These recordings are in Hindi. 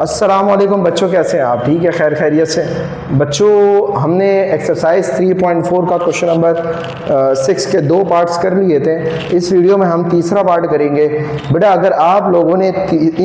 अस्सलाम वालेकुम बच्चों, कैसे हैं आप? ठीक है, खैर खैरियत से। बच्चों, हमने एक्सरसाइज 3.4 का क्वेश्चन नंबर 6 के 2 पार्ट्स कर लिए थे। इस वीडियो में हम तीसरा पार्ट करेंगे। बेटा, अगर आप लोगों ने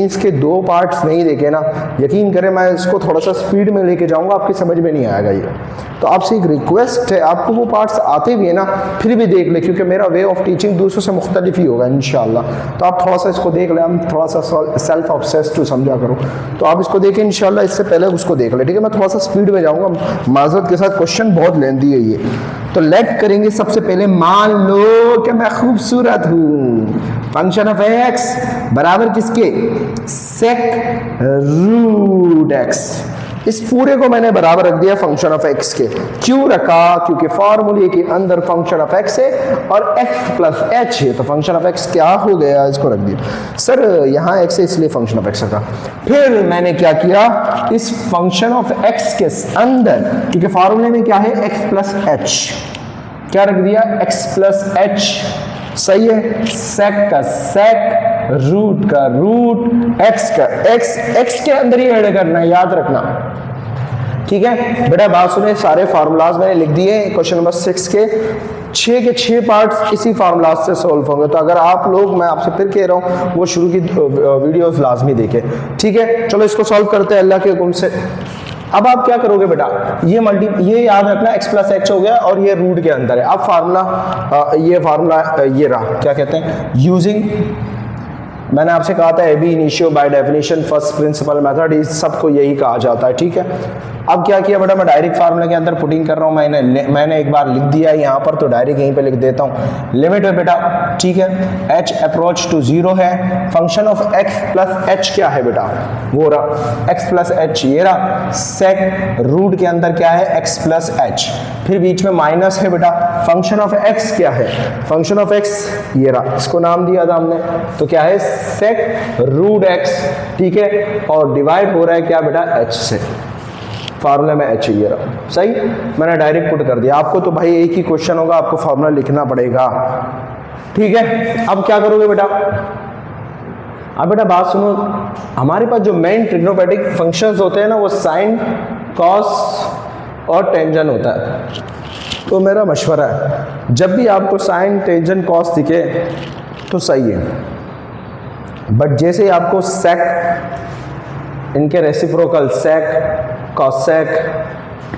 इसके 2 पार्ट्स नहीं देखे ना, यकीन करें मैं इसको थोड़ा सा स्पीड में लेके जाऊंगा, आपकी समझ में नहीं आएगा ये। तो आपसे एक रिक्वेस्ट है, आपको वो पार्ट्स आते भी है ना, फिर भी देख ले, क्योंकि मेरा वे ऑफ टीचिंग दूसरों से मुख्तलिफ ही होगा इंशाल्लाह। तो आप थोड़ा सा इसको देख लें, हम थोड़ा सा सेल्फ ऑब्सेस्ड टू समझा करो, तो आप इसको देखें इंशाल्लाह। इससे पहले उसको देख ले, ठीक है? मैं थोड़ा सा स्पीड में जाऊंगा माजरत के साथ, क्वेश्चन बहुत लेंदी है ये। तो लेट करेंगे सबसे पहले, मान लो कि मैं खूबसूरत हूँ। फंक्शन ऑफ एक्स बराबर किसके? सेक रूट एक्स। इस पूरे को मैंने बराबर रख दिया फंक्शन ऑफ एक्स के। क्यों रखा? क्योंकि फार्मूले के अंदर फंक्शन ऑफ एक्स है और एक्स प्लस एच है, तो फंक्शन ऑफ एक्स क्या हो गया, इसको रख दिया। सर यहाँ एक्स है इसलिए फंक्शन ऑफ एक्स रखा। फिर मैंने क्या किया, इस फंक्शन ऑफ एक्स के अंदर, क्योंकि फार्मूले में क्या है, एक्स प्लस एच, क्या रख दिया, एक्स प्लस एच। सही है। सेक का सेक, रूट का रूट, एक्स का एक्स, एक्स के अंदर ही ऐड करना है, याद रखना। ठीक है बेटा, बात सुने, सारे फार्मूलाज मैंने लिख दिए क्वेश्चन नंबर 6 के 6 पार्ट्स इसी फार्मूलाज से सॉल्व होंगे। तो अगर आप लोग, मैं आपसे फिर कह रहा हूँ, वो शुरू की वीडियोस लाजमी देखें। ठीक है, चलो इसको सॉल्व करते हैं अल्लाह के हुक्म से। अब आप क्या करोगे बेटा, ये याद रखना, एक्स प्लस एच हो गया और ये रूट के अंदर है। अब फार्मूला, ये फार्मूला ये रहा, क्या कहते हैं, यूजिंग, मैंने आपसे कहा था ab initio by definition first principle method, इस सबको यही कहा जाता है। ठीक है, अब क्या किया बेटा, मैं डायरेक्ट फार्मूला के अंदर पुटिंग कर रहा हूँ। मैंने एक बार लिख दिया है यहाँ पर, तो डायरेक्ट यहीं पे लिख देता हूँ। लिमिट है बेटा, ठीक है, h अप्रोच टू 0 है। Function of x plus h क्या है बेटा, वो रहा x प्लस h, ये रहा। सेक रूट के अंदर क्या है, x प्लस h, फिर बीच में माइनस है बेटा। फंक्शन ऑफ x क्या है, फंक्शन ऑफ x ये रहा, इसको नाम दिया था हमने, तो क्या है, सेक रूट x। ठीक है, और डिवाइड हो रहा है क्या बेटा, h से। फार्मूला में एच ये रहा। सही, मैंने डायरेक्ट पुट कर दिया। आपको तो भाई एक ही क्वेश्चन होगा, आपको फार्मूला लिखना पड़ेगा। ठीक है, अब क्या करोगे बेटा, अब बेटा बात सुनो, हमारे पास जो मेन ट्रिग्नोमेट्रिक फंक्शंस होते हैं ना, वो साइन, कॉस और टेंजेंट होता है। तो मेरा मशवरा है, जब भी आपको साइन, टेंजेंट, कॉस दिखे तो सही है, बट जैसे ही आपको सेक, इनके रेसिप्रोकल सेक, कॉसेक,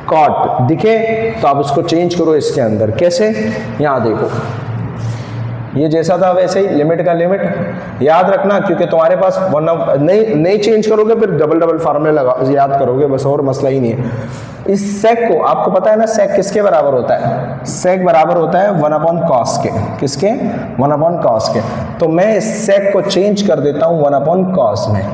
कॉट दिखे, तो आप उसको चेंज करो इसके अंदर। कैसे, यहाँ देखो, ये जैसा था वैसे ही, लिमिट का लिमिट याद रखना, क्योंकि तुम्हारे पास वरना नहीं चेंज करोगे फिर डबल फार्मूले लगा याद करोगे, बस, और मसला ही नहीं है। इस सेक को, आपको पता है ना, सेक किसके बराबर होता है, सेक बराबर होता है 1/cos के। किसके? 1/cos के। तो मैं इस सेक को चेंज कर देता हूँ 1/cos में,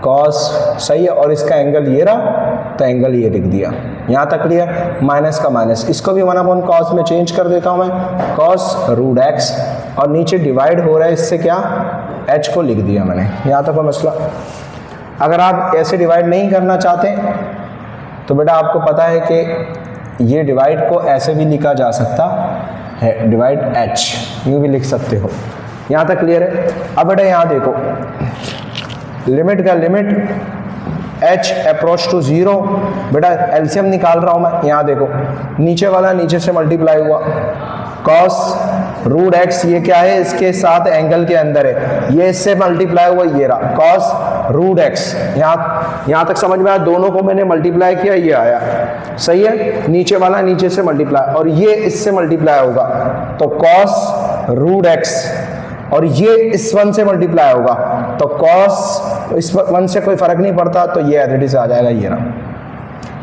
कॉस। सही है, और इसका एंगल ये रहा, तो एंगल ये लिख दिया। यहाँ तक क्लियर? माइनस का माइनस, इसको भी 1/cos में चेंज कर देता हूँ मैं, कॉस रूट एक्स, और नीचे डिवाइड हो रहा है इससे क्या, h को लिख दिया मैंने। यहाँ तक कोई मसला? अगर आप ऐसे डिवाइड नहीं करना चाहते तो बेटा आपको पता है कि ये डिवाइड को ऐसे भी लिखा जा सकता है, डिवाइड h, यूँ भी लिख सकते हो। यहाँ तक क्लियर है? अब बेटा यहाँ देखो, लिमिट का लिमिट, h अप्रोच टू 0, बेटा एलसीएम निकाल रहा हूं मैं। यहाँ देखो, नीचे वाला नीचे से मल्टीप्लाई हुआ, cos रूट x, ये क्या है, इसके साथ एंगल के अंदर है, ये इससे मल्टीप्लाई हुआ, ये रहा cos रूट x। यहाँ तक समझ में आया? दोनों को मैंने मल्टीप्लाई किया, ये आया। सही है, नीचे वाला नीचे से मल्टीप्लाई, और ये इससे मल्टीप्लाई होगा, तो cos रूट x, और ये इस 1 से मल्टीप्लाई होगा, तो cos, इस 1 से कोई फर्क नहीं पड़ता, तो ये एज आ जाएगा, ये रहा।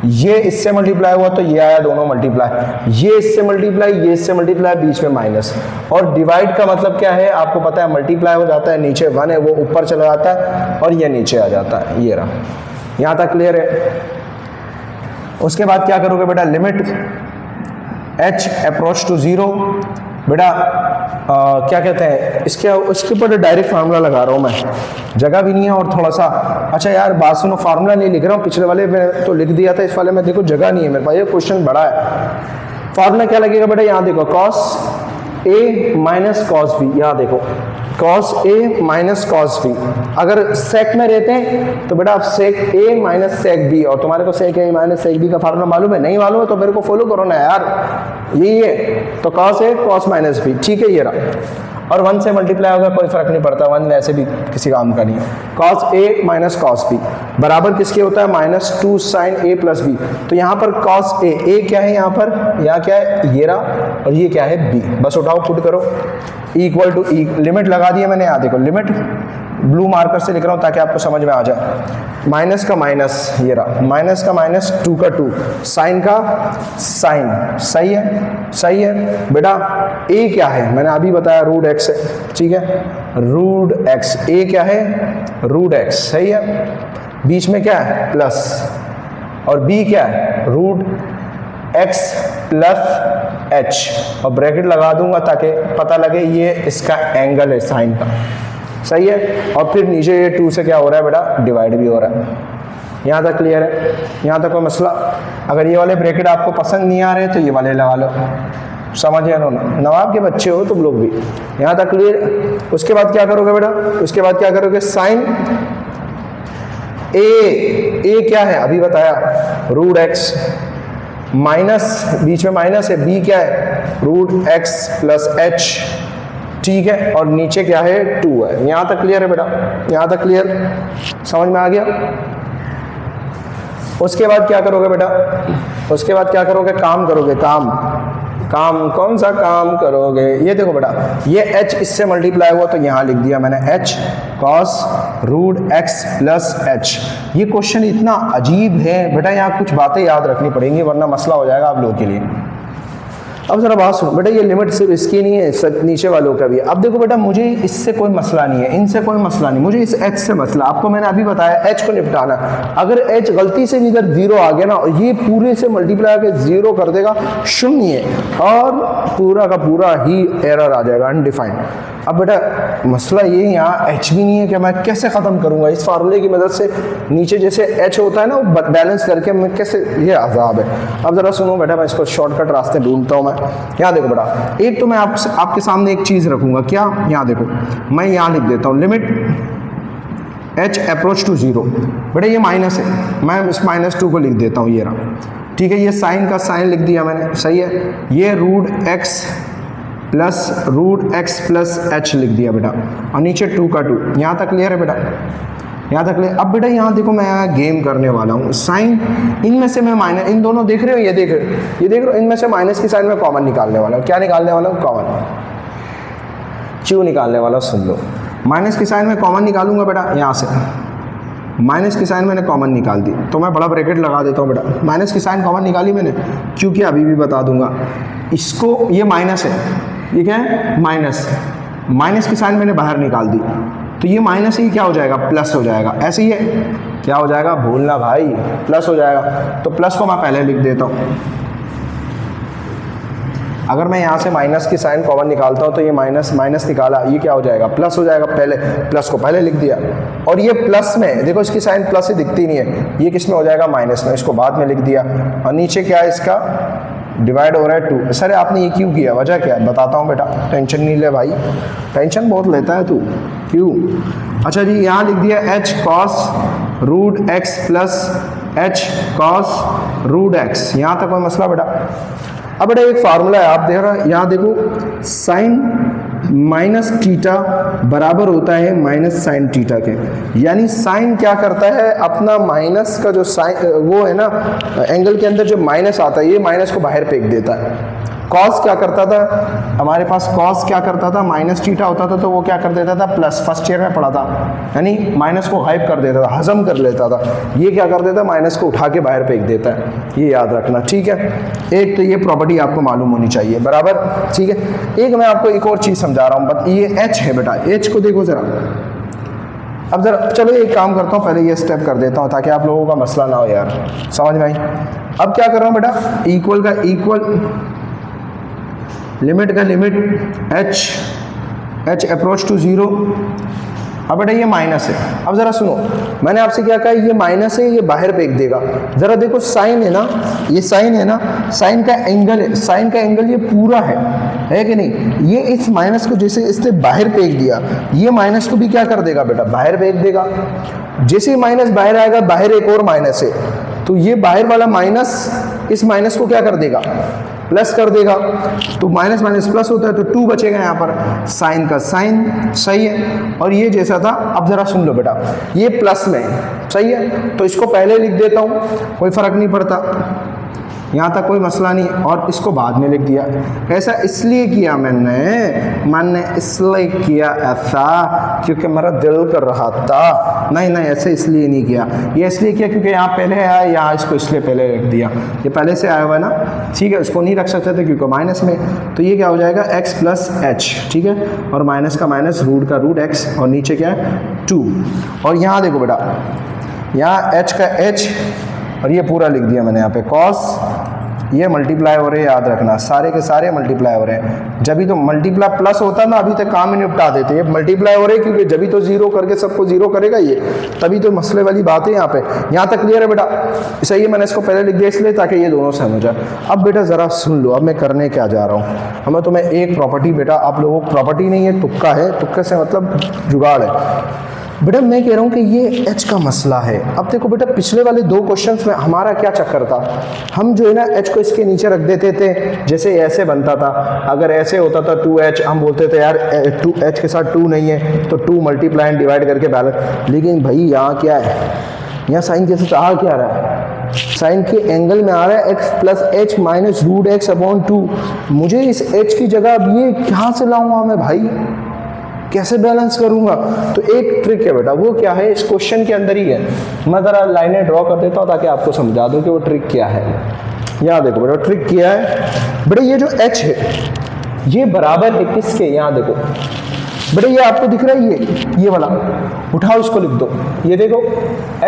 ये इससे मल्टीप्लाई हुआ तो ये आया, दोनों मल्टीप्लाई, ये इससे मल्टीप्लाई, ये इससे मल्टीप्लाई, बीच में माइनस। और डिवाइड का मतलब क्या है, आपको पता है, मल्टीप्लाई हो जाता है, नीचे 1 है वो ऊपर चला जाता है और ये नीचे आ जाता है, ये रहा। यहाँ तक क्लियर है? उसके बाद क्या करोगे बेटा, लिमिट h अप्रोच टू 0, बेटा क्या कहते हैं, इसके ऊपर डायरेक्ट फार्मूला लगा रहा हूँ मैं, जगह भी नहीं है और थोड़ा सा। अच्छा यार बात सुनो, फार्मूला नहीं लिख रहा हूँ, पिछले वाले में तो लिख दिया था, इस वाले में देखो जगह नहीं है मेरे पास, ये क्वेश्चन बड़ा है। फार्मूला क्या लगेगा बेटा, यहाँ देखो, cos ए माइनस कॉस बी, यहाँ देखो cos A minus cos B, अगर सेक में रहते हैं तो बेटा आप सेक ए माइनस सेक बी, और तुम्हारे को सेक ए माइनस सेक बी का फार्मूला मालूम है? नहीं मालूम है तो मेरे को फॉलो करो ना यार, यही है। तो cos A cos minus B, ठीक है ये रहा, और 1 से मल्टीप्लाई होगा कोई फर्क नहीं पड़ता, 1 वैसे भी किसी काम का नहीं है। Cos A minus cos B बराबर किसके होता है? -2 साइन ए प्लस बी। तो यहाँ पर कॉस ए क्या है, यहाँ पर यहाँ क्या है ये रहा, और ये क्या है बी, बस उठाओ पुट करो, इक्वल टू ई, लिमिट लगा दी है मैंने, यहाँ देखो लिमिट ब्लू मार्कर से लिख रहा हूँ ताकि आपको समझ में आ जाए। माइनस का माइनस ये रहा, माइनस का माइनस, 2 का 2, साइन का साइन, सही है, सही है बेटा। ए क्या है मैंने अभी बताया, रूट एक्स है, ठीक है, रूट एक्स, ए क्या है रूट एक्स, सही है, बीच में क्या है प्लस, और बी क्या है रूट एक्स प्लस एच, और ब्रैकेट लगा दूंगा ताकि पता लगे ये इसका एंगल है साइन का, सही है। और फिर नीचे ये 2 से क्या हो रहा है बेटा डिवाइड भी हो रहा है। यहाँ तक क्लियर है? यहाँ तक कोई मसला? अगर ये वाले ब्रैकेट आपको पसंद नहीं आ रहे तो ये वाले लगा लो, समझे ना, नवाब के बच्चे हो तुम लोग भी। यहाँ तक क्लियर? उसके बाद क्या करोगे बेटा, उसके बाद क्या करोगे, साइन ए क्या है अभी बताया रूट एक्स, माइनस बीच में माइनस है, बी क्या है रूट एक्स प्लस एच, ठीक है, और नीचे क्या है 2 है। यहां तक क्लियर है बेटा? यहां तक क्लियर, समझ में आ गया? उसके बाद क्या करोगे बेटा, उसके बाद क्या करोगे, काम करोगे, काम कौन सा काम करोगे, ये देखो बेटा, ये h इससे मल्टीप्लाई हुआ तो यहां लिख दिया मैंने h cos root x plus h. ये क्वेश्चन इतना अजीब है बेटा, यहाँ कुछ बातें याद रखनी पड़ेंगी वरना मसला हो जाएगा आप लोगों के लिए। अब जरा बात सुनो बेटा, ये लिमिट सिर्फ इसकी नहीं है, नीचे वालों का भी है। अब देखो बेटा, मुझे इससे कोई मसला नहीं है, इनसे कोई मसला नहीं, मुझे इस h से मसला, आपको मैंने अभी बताया h को निपटाना। अगर h गलती से भी इधर 0 आ गया ना, ये पूरे से मल्टीप्लाई करके 0 कर देगा, शून्य है, और पूरा का पूरा ही एरर आ जाएगा, अनडिफाइंड। अब बेटा मसला ये यहाँ h भी नहीं है कि मैं कैसे ख़त्म करूँगा इस फार्मूले की मदद से, नीचे जैसे h होता है ना वो बैलेंस करके मैं कैसे, ये अजाब है। अब ज़रा सुनो बेटा, मैं इसको शॉर्टकट रास्ते ढूंढता हूँ मैं। यहाँ देखो बेटा, एक तो मैं आपके सामने एक चीज़ रखूँगा, क्या, यहाँ देखो मैं यहाँ लिख देता हूँ लिमिट h अप्रोच टू 0, बेटा ये माइनस है, मैं इस -2 को लिख देता हूँ, ये रहा, ठीक है, ये साइन का साइन लिख दिया मैंने, सही है, ये रूट एक्स प्लस एच लिख दिया बेटा, और नीचे 2 का 2, यहाँ तक क्लियर है बेटा? यहाँ तक क्लियर? अब बेटा यहाँ देखो, मैं यहाँ गेम करने वाला हूँ, साइन इनमें से मैं माइनस, इन दोनों देख रहे हो, ये देख रहे हो, इनमें से माइनस की साइन में कॉमन निकालने वाला हूँ। क्या निकालने वाला हूँ? कॉमन। क्यों निकालने वाला सुन लो, माइनस की साइन में कॉमन निकालूंगा बेटा, यहाँ से माइनस की साइन मैंने कॉमन निकाल दी, तो मैं बड़ा ब्रैकेट लगा देता हूँ बेटा, माइनस की साइन कॉमन निकाली मैंने, क्योंकि अभी भी बता दूंगा इसको, ये माइनस है, ये क्या है माइनस की साइन मैंने बाहर निकाल दी, तो ये माइनस ही क्या हो जाएगा, प्लस हो जाएगा, ऐसे ही है, क्या हो जाएगा भूलना भाई, प्लस हो जाएगा। तो प्लस को मैं पहले लिख देता हूँ, अगर मैं यहाँ से माइनस की साइन कॉमन निकालता हूँ तो ये माइनस निकाला, ये क्या हो जाएगा प्लस हो जाएगा, पहले प्लस को पहले लिख दिया, और ये प्लस में देखो इसकी साइन प्लस ही दिखती नहीं है, ये किस में हो जाएगा माइनस में, इसको बाद में लिख दिया, और नीचे क्या है इसका डिवाइड हो रहा है 2। सर आपने ये क्यों किया, वजह क्या है बताता हूँ बेटा, टेंशन नहीं ले भाई, टेंशन बहुत लेता है तू, क्यों? अच्छा जी, यहाँ लिख दिया h cos root x plus h cos root x, यहाँ तक कोई मसला बेटा? अब बेटा एक फार्मूला है, आप देख रहे हैं, यहाँ देखो, साइन माइनस थीटा बराबर होता है माइनस साइन थीटा के, यानी साइन क्या करता है, अपना माइनस का जो साइन वो है ना एंगल के अंदर जो माइनस आता है, ये माइनस को बाहर फेंक देता है। कॉस क्या करता था, हमारे पास कॉस क्या करता था, माइनस थीटा होता था तो वो क्या कर देता था प्लस, फर्स्ट ईयर में पढ़ा था, यानी माइनस को गायब कर देता था, हजम कर लेता था। ये क्या कर देता, माइनस को उठा के बाहर फेंक देता है, ये याद रखना, ठीक है। एक तो ये प्रॉपर्टी आपको मालूम होनी चाहिए, बराबर, ठीक है। एक मैं आपको एक और चीज़ समझा रहा हूँ, बट ये एच है बेटा, एच को देखो ज़रा। अब जरा चलो एक काम करता हूँ, पहले ये स्टेप कर देता हूँ ताकि आप लोगों का मसला ना हो यार, समझ में आई? अब क्या कर रहा हूँ बेटा, इक्वल का इक्वल, लिमिट का लिमिट h अप्रोच टू 0, अब बेटा ये माइनस है। अब जरा सुनो, मैंने आपसे क्या कहा, ये माइनस है, ये बाहर फेंक देगा। जरा देखो साइन है ना, ये साइन है ना, साइन का एंगल है, साइन का एंगल ये पूरा है कि नहीं। ये इस माइनस को जैसे इससे बाहर फेंक दिया, ये माइनस को भी क्या कर देगा बेटा, बाहर फेंक देगा। जैसे ही माइनस बाहर आएगा, बाहर एक और माइनस है, तो ये बाहर वाला माइनस इस माइनस को क्या कर देगा, प्लस कर देगा। तो माइनस माइनस प्लस होता है, तो 2 बचेगा यहाँ पर, साइन का साइन, सही है। और ये जैसा था, अब जरा सुन लो बेटा, ये प्लस में है, सही है, तो इसको पहले लिख देता हूँ, कोई फर्क नहीं पड़ता, यहाँ तक कोई मसला नहीं। और इसको बाद में लिख दिया। ऐसा इसलिए किया मैंने इसलिए किया ऐसा क्योंकि मेरा दिल कर रहा था। नहीं ऐसे इसलिए नहीं किया, ये इसलिए किया क्योंकि यहाँ पहले आया, यहाँ इसको इसलिए पहले रख दिया, ये पहले से आया हुआ है ना, ठीक है। उसको नहीं रख सकते थे क्योंकि माइनस में, तो ये क्या हो जाएगा, x प्लस एच, ठीक है। और माइनस का माइनस, रूट का रूट x, और नीचे क्या है 2। और यहाँ देखो बेटा, यहाँ h का h, और ये पूरा लिख दिया मैंने यहाँ पे कॉस, ये मल्टीप्लाई हो रहे हैं, याद रखना सारे के सारे मल्टीप्लाई हो रहे हैं। जब भी तो मल्टीप्लाई प्लस होता ना, अभी तक काम ही निपटा देते। ये मल्टीप्लाई हो रहे हैं क्योंकि जब भी तो जीरो करके सबको जीरो करेगा ये, तभी तो मसले वाली बात है यहाँ पे। यहाँ तक क्लियर है बेटा, सही है। मैंने इसको पहले लिख दिया इसलिए ताकि ये दोनों समझ जाए। अब बेटा ज़रा सुन लो, अब मैं करने क्या जा रहा हूँ। हमें तुम्हें एक प्रॉपर्टी, बेटा आप लोगों को प्रॉपर्टी नहीं है, तुक्का है, तुक्के से मतलब जुगाड़ है बेटा। मैं कह रहा हूँ कि ये h का मसला है। अब देखो बेटा, पिछले वाले 2 क्वेश्चंस में हमारा क्या चक्कर था, हम जो है ना h को इसके नीचे रख देते थे, जैसे ऐसे बनता था। अगर ऐसे होता था 2h, हम बोलते थे यार 2h के साथ 2 नहीं है, तो 2 मल्टीप्लाई एंड डिवाइड करके बैलेंस। लेकिन भाई यहाँ क्या है, यहाँ साइन कैसे आ क्या रहा है, साइन के एंगल में आ रहा है x plus h minus root x upon 2। मुझे इस h की जगह अब ये कहाँ से लाऊंगा मैं भाई, कैसे बैलेंस करूंगा। तो एक ट्रिक है बेटा, वो क्या है, इस क्वेश्चन के अंदर ही है। मैं ज़रा लाइनें ड्रॉ कर देता हूँ ताकि आपको समझा दूँ कि वो ट्रिक क्या है। यहाँ देखो बेटा, ट्रिक क्या है बेटा, ये जो h है ये बराबर है किसके, यहाँ देखो बेटा, ये आपको दिख रहा है, ये वाला उठाओ, इसको लिख दो। ये देखो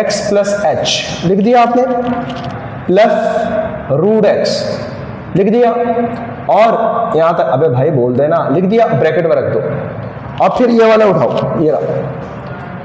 x प्लस एच लिख दिया आपने, प्लस रूट एक्स लिख दिया, और यहाँ तक अबे भाई बोल देना, लिख दिया, ब्रैकेट में रख दो। अब फिर ये वाला उठाओ, ये रहा,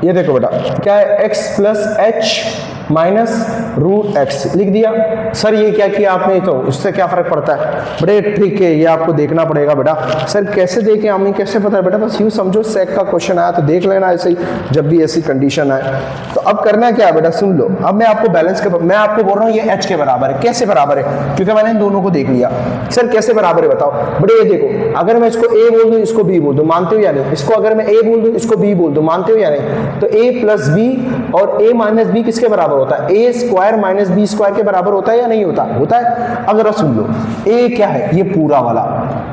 ये देखो बेटा क्या है, x plus h minus root x लिख दिया। सर ये क्या किया आपने, तो उससे क्या फर्क पड़ता है, बड़े ट्रिक है, ये आपको देखना पड़ेगा बेटा। सर कैसे देखें, हमें कैसे पता है बेटा, बस यूँ समझो सेक का क्वेश्चन आया तो देख लेना ऐसे ही, जब भी ऐसी कंडीशन आए। तो अब करना क्या है बेटा, सुन लो, अब मैं आपको बैलेंस के, मैं आपको बोल रहा हूँ ये h के बराबर है। कैसे बराबर है, क्योंकि मैंने इन दोनों को देख लिया। सर कैसे बराबर है बताओ बेटा, ये देखो, अगर मैं इसको a बोल दूँ, इसको b बोल दूँ, मानते हो या नहीं, इसको अगर मैं a बोल दूँ, इसको b बोल दूँ, मानते हो या नहीं। तो a प्लस b और a माइनस b किसके बराबर होता है, a square minus b square के बराबर होता है या नहीं होता, होता है। अब जरा सुन लो, a क्या है, ये पूरा वाला,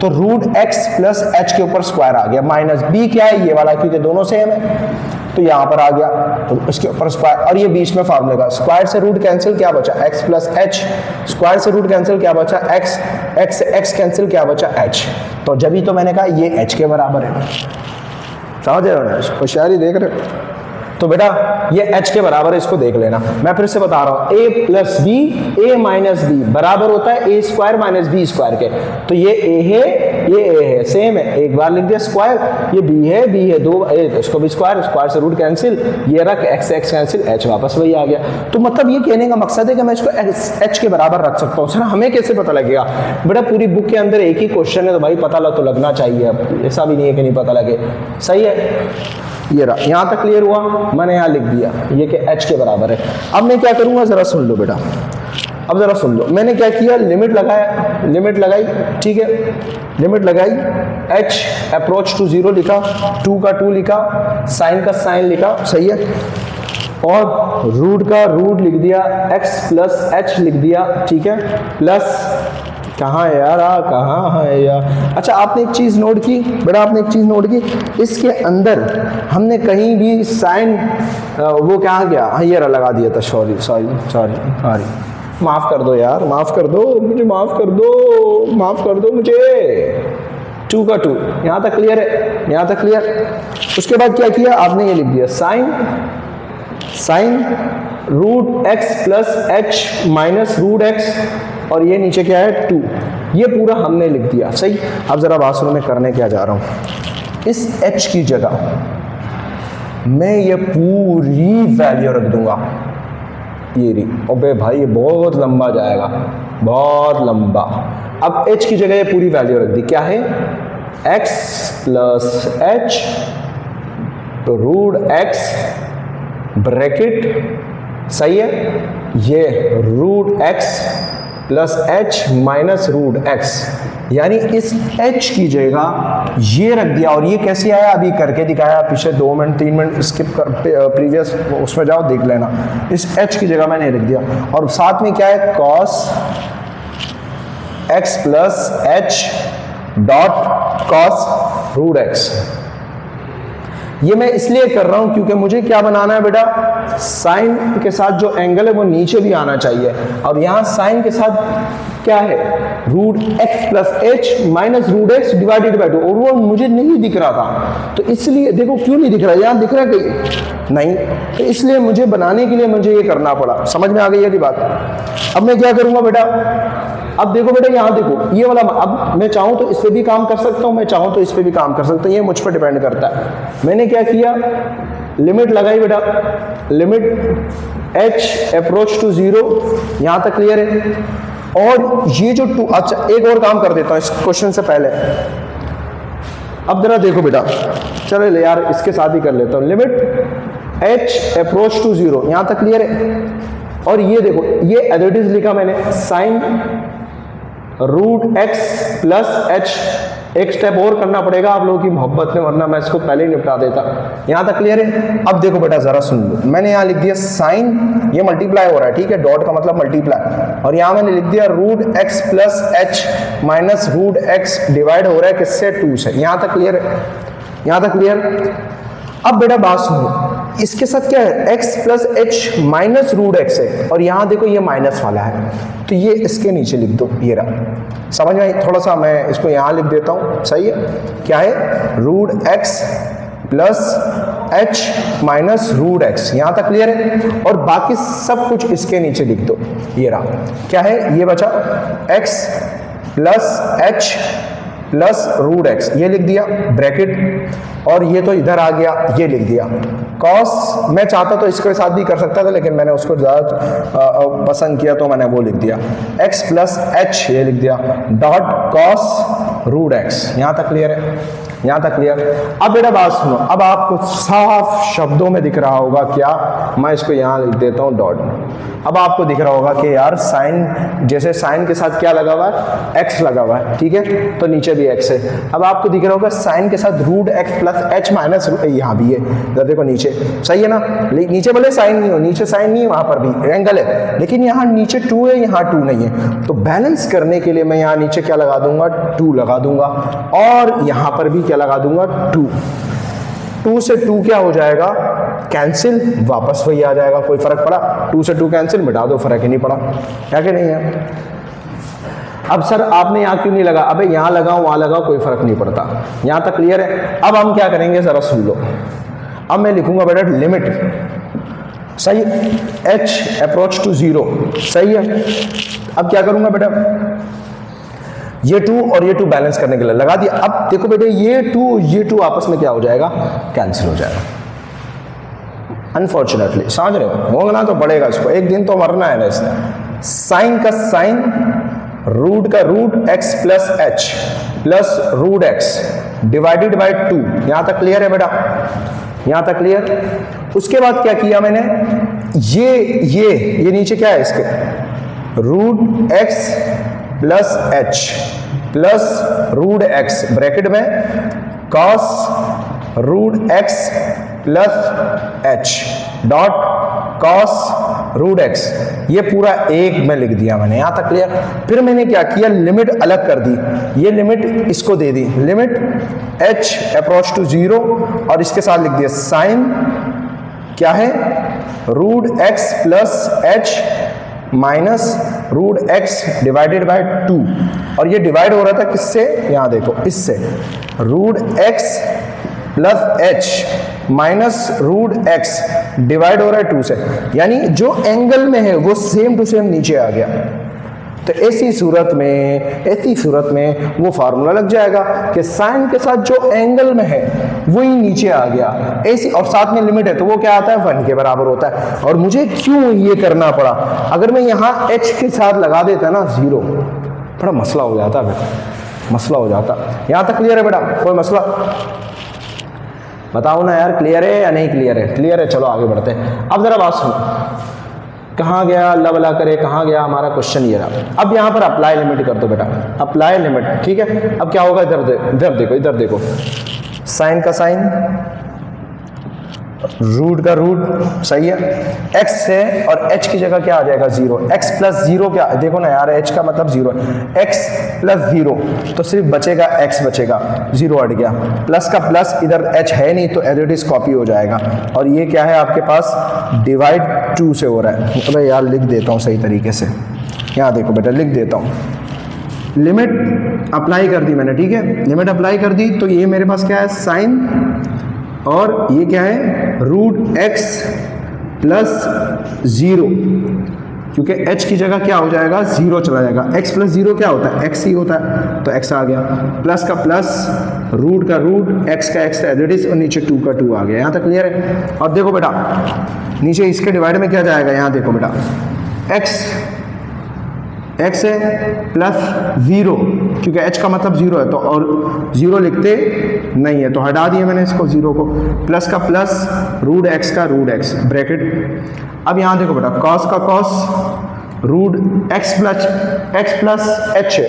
तो रूट x प्लस h के ऊपर स्क्वायर आ गया, माइनस b क्या है, ये वाला, क्योंकि दोनों सेम है, तो यहां पर आ गया, तो इसके ऊपर स्क्वायर, और ये बीच में फार्मूले का स्क्वायर से रूट कैंसिल, क्या बचा x प्लस h, स्क्वायर से रूट कैंसिल, क्या बचा x, x से x कैंसिल, क्या बचा h। तो जब ही तो मैंने कहा ये h के बराबर है, समझ रहे हो ना, होशियारी देख रहे हो। तो बेटा ये h के बराबर है, इसको देख लेना। मैं फिर से बता रहा हूं, a plus b, a minus b बराबर होता है a square minus b square के। तो ये a है, ये a है, सेम है, एक बार लिख दिया स्क्वायर, ये b है दो, इसको भी स्क्वायर, स्क्वायर से रूट कैंसिल, ये रख x x कैंसिल, h वापस वही आ गया। तो मतलब ये कहने का मकसद है कि मैं इसको h के बराबर रख सकता हूँ। सर हमें कैसे पता लगेगा, बेटा पूरी बुक के अंदर एक ही क्वेश्चन है, तो भाई पता तो लगना चाहिए, अब ऐसा भी नहीं है कि नहीं पता लगे, सही है। ये रहा, यहाँ तक क्लियर हुआ, मैंने यहाँ लिख दिया ये कि h के बराबर है। अब मैं क्या करूँगा, ज़रा सुन लो बेटा, अब ज़रा सुन लो, मैंने क्या किया, लिमिट लगाया, लिमिट लगाई, ठीक है, लिमिट लगाई, h अप्रोच टू 0 लिखा, 2 का 2 लिखा, साइन का साइन लिखा, सही है, और रूट का रूट लिख दिया, x प्लस h लिख दिया, ठीक है, प्लस कहाँ है यार, कहाँ है यार। अच्छा आपने एक चीज़ नोट की बेटा, आपने एक चीज़ नोट की, इसके अंदर हमने कहीं भी साइन वो कहाँ गया, हाँ ये लगा दिया था, सॉरी सॉरी सॉरी सॉरी, माफ़ कर दो यार, माफ़ कर दो मुझे, माफ़ कर दो, माफ़ कर दो मुझे। 2 का 2, यहाँ तक क्लियर है, यहाँ तक क्लियर। उसके बाद क्या किया आपने, ये लिख दिया sine root x plus h minus root x, और ये नीचे क्या है 2, ये पूरा हमने लिख दिया, सही। अब जरा बात सुनो, मैं करने क्या जा रहा हूँ, इस h की जगह मैं ये पूरी वैल्यू रख दूंगा, ये रही। अबे भाई ये बहुत लंबा जाएगा, बहुत लंबा। अब h की जगह ये पूरी वैल्यू रख दी, क्या है x plus h root x bracket, सही है, ये root x plus h minus root x, यानी इस h की जगह ये रख दिया। और ये कैसे आया अभी करके दिखाया, पीछे 2 मिनट 3 मिनट स्किप कर, प्रीवियस उसमें जाओ देख लेना। इस h की जगह मैंने रख दिया और साथ में क्या है cos x plus h dot cos root x. ये मैं इसलिए कर रहा हूं क्योंकि मुझे क्या बनाना है बेटा, साइन के साथ जो एंगल है वो नीचे भी आना चाहिए। और यहां साइन के साथ क्या है, root x plus h minus root x divided by 2, और वो मुझे नहीं दिख रहा था, तो इसलिए देखो क्यों नहीं दिख रहा, यहां दिख रहा है कहीं नहीं, तो इसलिए मुझे बनाने के लिए मुझे ये करना पड़ा। समझ में आ गई ये बात। अब मैं क्या करूंगा बेटा, अब देखो बेटा यहां देखो ये वाला, अब मैं चाहूं तो इस पे भी काम कर सकता हूं, मैं चाहूं तो इस पे भी काम कर सकता हूं, ये मुझ पर डिपेंड करता है। मैंने क्या किया, लिमिट लगाई बेटा, लिमिट h अप्रोच टू 0, यहां तक क्लियर है। और ये जो 2, अच्छा एक और काम कर देता हूं इस क्वेश्चन से पहले। अब जरा देखो बेटा, चलो यार इसके साथ ही कर लेता हूं, लिमिट h अप्रोच टू 0, यहां तक क्लियर है। और ये देखो ये एज इट इज लिखा मैंने, sine root x plus h, एक स्टेप और करना पड़ेगा आप लोगों की मोहब्बत में, वरना मैं इसको पहले ही निपटा देता। यहां तक क्लियर है। अब देखो बेटा जरा सुन लो, मैंने यहां लिख दिया साइन, ये मल्टीप्लाई हो रहा है, ठीक है, डॉट का मतलब मल्टीप्लाई, और यहां मैंने लिख दिया root x plus h minus root x divide हो रहा है किससे, 2 से। यहां तक क्लियर है, यहां तक क्लियर। अब बेटा बात सुनो, इसके साथ क्या है, x plus h minus root x है, और यहां देखो ये माइनस वाला है, तो ये इसके नीचे लिख दो, ये रहा। समझ में, थोड़ा सा मैं इसको यहां लिख देता हूं, सही है, क्या है, root x plus h minus root x, यहां तक क्लियर है। और बाकी सब कुछ इसके नीचे लिख दो, ये रहा, क्या है, ये बचा x plus h plus root x, ये लिख दिया ब्रैकेट, और ये तो इधर आ गया, ये लिख दिया कॉस। मैं चाहता तो इसके साथ भी कर सकता था, लेकिन मैंने उसको ज़्यादा पसंद किया तो मैंने वो लिख दिया, x प्लस एच, ये लिख दिया डॉट कॉस रूट एक्स। यहाँ तक क्लियर है, यहाँ तक क्लियर। अब बेटा बात सुनो, अब आपको साफ शब्दों में दिख रहा होगा क्या, मैं इसको यहाँ लिख देता हूँ डॉट। अब आपको दिख रहा होगा कि यार साइन, जैसे साइन के साथ क्या लगा हुआ है, x लगा हुआ है, ठीक है, तो नीचे भी x है। अब आपको दिख रहा होगा साइन के साथ root x plus h minus, यहाँ भी है, देखो नीचे, सही है ना, नीचे भले साइन नहीं हो, नीचे साइन नहीं है, वहां पर भी एंगल है, लेकिन यहाँ नीचे 2 है, यहाँ 2 नहीं है, तो बैलेंस करने के लिए मैं यहाँ नीचे क्या लगा दूंगा, 2 लगा दूंगा, और यहाँ पर भी क्या लगा दूंगा, 2। 2 से 2 क्या हो जाएगा, कैंसिल, वापस वही आ जाएगा, कोई फर्क पड़ा, 2 से 2 कैंसिल, मिटा दो, फर्क ही नहीं पड़ा, क्या कि नहीं है। अब सर आपने यहाँ क्यों नहीं लगा, अबे यहाँ लगाओ वहां लगाओ, कोई फर्क नहीं पड़ता। यहाँ तक क्लियर है। अब हम क्या करेंगे जरा सुन लो, अब मैं लिखूंगा बेटा लिमिट, सही, h अप्रोच टू 0, सही है। अब क्या करूंगा बेटा, ये 2 और ये 2 बैलेंस करने के लिए लगा दिया। अब देखो बेटे ये 2 आपस में क्या हो जाएगा, कैंसिल हो जाएगा। अनफॉर्चुनेटली समझ रहे हो, होना तो पड़ेगा इसको, एक दिन तो मरना है वैसे। साइन का साइन, रूट का root x plus h plus root x divided by 2, यहां तक क्लियर है बेटा, यहां तक क्लियर। उसके बाद क्या किया मैंने, ये नीचे क्या है इसके, root x plus h plus root x bracket में cos root x plus h dot cos root x, ये पूरा एक में लिख दिया मैंने, यहां तक क्लियर। फिर मैंने क्या किया, लिमिट अलग कर दी, ये लिमिट इसको दे दी, लिमिट h अप्रोच टू 0, और इसके साथ लिख दिया साइन क्या है, root x plus h minus root x divided by 2, और ये डिवाइड हो रहा था किससे, यहां देखो इससे, root x plus h minus root x divide हो रहा है 2 से, यानी जो एंगल में है वो सेम टू सेम नीचे आ गया। तो ऐसी सूरत में वो फार्मूला लग जाएगा कि साइन के साथ जो एंगल में है वही नीचे आ गया, ऐसी, और साथ में लिमिट है तो वो क्या आता है 1 के बराबर होता है। और मुझे क्यों ये करना पड़ा, अगर मैं यहाँ h के साथ लगा देता ना 0, बड़ा मसला हो जाता बेटा, मसला हो जाता। यहाँ तक क्लियर है बेटा, कोई मसला? बताओ ना यार, क्लियर है या नहीं क्लियर है? क्लियर है, चलो आगे बढ़ते हैं। अब जरा बात सुनो, कहाँ गया अल्लाह भला करे, कहाँ गया हमारा क्वेश्चन ये रहा। अब यहाँ पर अप्लाई लिमिट कर दो बेटा, अप्लाई लिमिट, ठीक है। अब क्या होगा, इधर देखो, साइन का साइन, रूट का रूट, सही है, x है और h की जगह क्या आ जाएगा 0, x प्लस 0 क्या, देखो ना यार h का मतलब 0 है, x प्लस 0 तो सिर्फ बचेगा x बचेगा, 0 हट गया, प्लस का प्लस, इधर h है नहीं तो एज इट इज कॉपी हो जाएगा, और ये क्या है आपके पास डिवाइड 2 से हो रहा है। मतलब यार लिख देता हूँ सही तरीके से, यहाँ देखो बेटा लिख देता हूँ, लिमिट अप्लाई कर दी मैंने, ठीक है, लिमिट अप्लाई कर दी तो ये मेरे पास क्या है साइन, और ये क्या है रूट x प्लस 0, क्योंकि h की जगह क्या हो जाएगा 0 चला जाएगा, x प्लस 0 क्या होता है x ही होता है, तो x आ गया, प्लस का प्लस, रूट का रूट, x का x एज इट इज, और नीचे 2 का 2 आ गया। यहाँ तक क्लियर है? और देखो बेटा नीचे इसके डिवाइड में क्या जाएगा, यहाँ देखो बेटा x है प्लस 0, क्योंकि h का मतलब 0 है तो, और 0 लिखते नहीं है तो हटा दिया मैंने इसको 0 को, प्लस का प्लस, रूट x का रूट x ब्रैकेट। अब यहाँ देखो बेटा cos का cos, root x plus h है,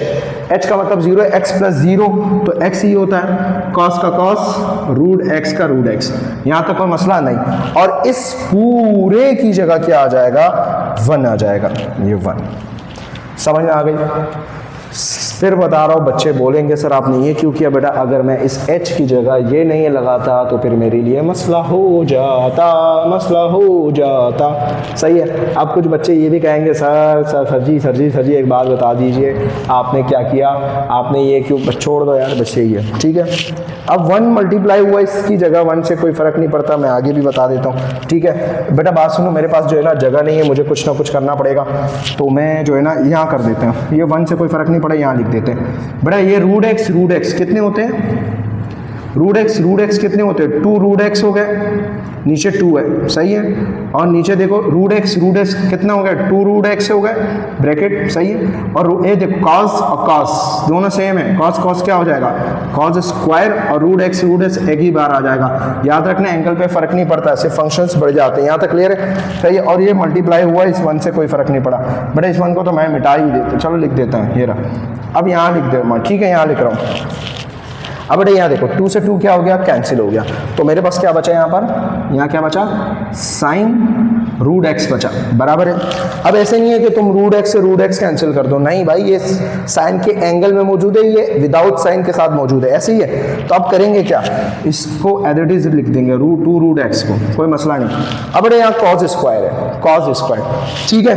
h का मतलब 0 है, x प्लस 0 तो x ही होता है, cos का cos, रूट x का रूट x। यहाँ तक कोई मसला नहीं, और इस पूरे की जगह क्या आ जाएगा 1 आ जाएगा, ये 1 समझ में आ गई? फिर बता रहा हूँ, बच्चे बोलेंगे सर आपने ये क्यों किया बेटा, अगर मैं इस h की जगह ये नहीं लगाता तो फिर मेरे लिए मसला हो जाता, सही है। अब कुछ बच्चे ये भी कहेंगे सर जी एक बात बता दीजिए, आपने क्या किया, आपने ये क्यों, छोड़ दो यार बच्चे, ये ठीक है। अब 1 मल्टीप्लाई हुआ, इसकी जगह 1 से कोई फर्क नहीं पड़ता, मैं आगे भी बता देता हूँ, ठीक है बेटा। बात सुनो, मेरे पास जो है ना जगह नहीं है, मुझे कुछ ना कुछ करना पड़ेगा, तो मैं जो है ना यहाँ कर देते हैं, ये 1 से कोई फर्क नहीं पड़ा, यहाँ लिख देते हैं बेटा। ये रूट एक्स कितने होते हैं, रूट एक्स कितने होते हैं, 2 रूट एक्स हो गए, नीचे 2 है, सही है, और नीचे देखो रूट एक्स कितना हो गया 2 रूट एक्स हो गए, ब्रैकेट, सही है। और ये देखो कॉस और कॉस दोनों सेम है, कॉस क्या हो जाएगा कॉस स्क्वायर, और रूट एक्स एक ही बार आ जाएगा। याद रखना एंगल पे फर्क नहीं पड़ता, ऐसे फंक्शंस बढ़ जाते हैं। यहाँ तक क्लियर है, सही है। और ये मल्टीप्लाई हुआ, इस 1 से कोई फर्क नहीं पड़ा बेटा, इस 1 को तो मैं मिटा ही देता, चलो लिख देता हूँ, ये रहा। अब यहाँ लिख दे, ठीक है, यहाँ लिख रहा हूँ। अब बेटा यहाँ देखो 2 से 2 क्या हो गया, कैंसिल हो गया, तो मेरे पास क्या बचा यहाँ पर, यहाँ क्या बचा साइन रूट एक्स बचा, बराबर है। अब ऐसे नहीं है कि तुम रूट एक्स से रूट एक्स कैंसिल कर दो, नहीं भाई, ये साइन के एंगल में मौजूद है, ये विदाउट साइन के साथ मौजूद है, ऐसे ही है। तो अब करेंगे क्या, इसको एज इट इज लिख देंगे रूट रूट एक्स को, कोई मसला नहीं। अब बेटा यहाँ कॉस स्क्वायर है, कॉस स्क्वायर, ठीक है,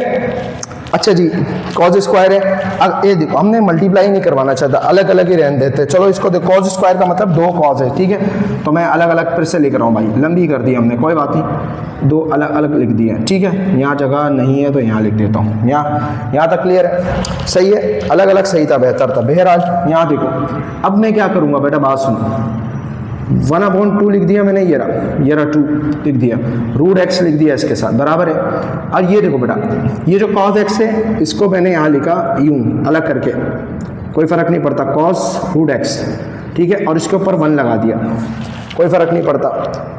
अच्छा जी, कॉस स्क्वायर है। अब ये देखो हमने मल्टीप्लाई नहीं करवाना चाहता, अलग अलग ही रहने देते, चलो इसको देखो, कॉस स्क्वायर का मतलब 2 कॉस है, ठीक है, तो मैं अलग अलग फिर से लिख रहा हूँ भाई, लंबी कर दी हमने, कोई बात नहीं, 2 अलग अलग लिख दिए, ठीक है। यहाँ जगह नहीं है तो यहाँ लिख देता हूँ, यहाँ तक क्लियर है, सही है, अलग अलग सही था, बेहतर था। बहरहाल यहाँ देखो, अब मैं क्या करूँगा बेटा, बात सुनो, 1/2 लिख दिया मैंने, ये रहा 2 लिख दिया, रूट एक्स लिख दिया इसके साथ, बराबर है। और ये देखो बेटा, ये जो कॉस एक्स है इसको मैंने यहाँ लिखा यूं अलग करके, कोई फर्क नहीं पड़ता, कॉस रूट एक्स, ठीक है, और इसके ऊपर 1 लगा दिया, कोई फर्क नहीं पड़ता,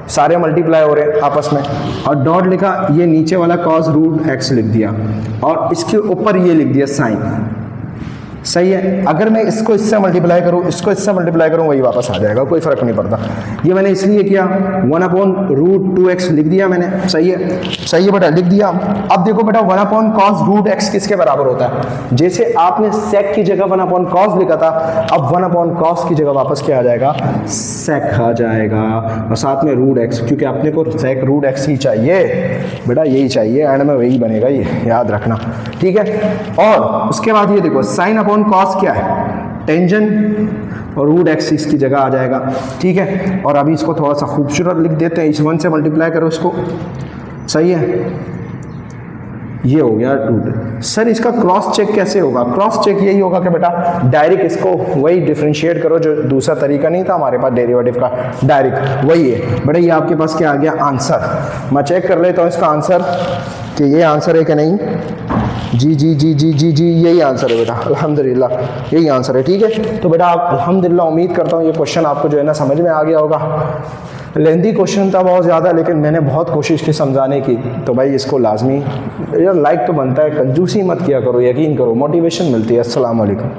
सारे मल्टीप्लाई हो रहे हैं आपस में। और डॉट लिखा, ये नीचे वाला कॉस रूट एक्स लिख दिया, और इसके ऊपर ये लिख दिया साइन, सही है। अगर मैं इसको इससे मल्टीप्लाई करूँ, इसको इससे मल्टीप्लाई करूँ, वही वापस आ जाएगा, कोई फर्क नहीं पड़ता। ये मैंने इसलिए किया, 1/√2x लिख दिया मैंने, सही है बेटा, लिख दिया। अब देखो बेटा 1/cos√x किसके बराबर होता है, जैसे आपने सेक की जगह 1/cos लिखा था, अब 1/cos की जगह वापस क्या आ जाएगा, सेक आ जाएगा, और साथ में रूट एक्स, क्योंकि अपने को सेक रूट एक्स ही चाहिए बेटा, यही चाहिए, एंड में वही बनेगा, ये याद रखना, ठीक है। और उसके बाद ये देखो साइन कॉस क्या है, टेंजन, और रूट एक्स इसकी जगह आ जाएगा, ठीक है। और अभी इसको थोड़ा सा खूबसूरत लिख देते हैं, इस 1 से मल्टीप्लाई करो इसको, सही है, ये हो गया 2। सर इसका क्रॉस चेक कैसे होगा? क्रॉस चेक यही होगा कि बेटा डायरेक्ट इसको वही डिफरेंशिएट करो जो दूसरा तरीका नहीं था हमारे पास डेरिवेटिव का, डायरेक्ट वही है बेटा। ये आपके पास क्या आ गया? आंसर। मैं चेक कर लेता हूँ इसका आंसर कि ये आंसर है कि नहीं। जी जी जी जी जी जी यही आंसर है बेटा, अल्हम्दुलिल्लाह यही आंसर है। ठीक है, तो बेटा आप अल्हम्दुलिल्लाह उम्मीद करता हूँ ये क्वेश्चन आपको जो है ना समझ में आ गया होगा। लेंदी क्वेश्चन था बहुत ज़्यादा, लेकिन मैंने बहुत कोशिश की समझाने की। तो भाई इसको लाजमी यार लाइक तो बनता है, कंजूसी मत किया करो, यकीन करो मोटिवेशन मिलती है। अस्सलाम वालेकुम।